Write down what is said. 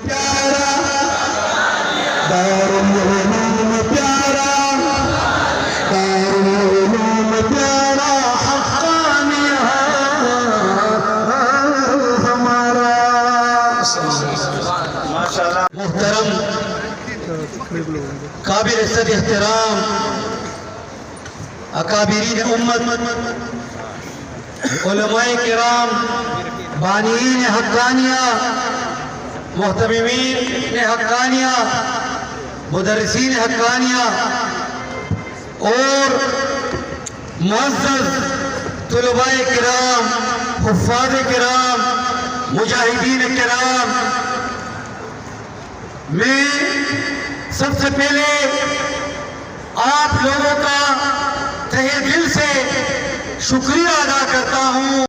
پیارا دارالعلوم پیارا دارالعلوم پیارا حقانیہ ہمارا محترم قابل عزت احترام اکابرین امت علماء کرام بانیین حقانیہ محتممین حقانیہ مدرسین حقانیہ اور معزز طلباء کرام حفاظ کرام مجاہدین کرام، میں سب سے پہلے آپ لوگوں کا تہہ دل سے شکریہ ادا کرتا ہوں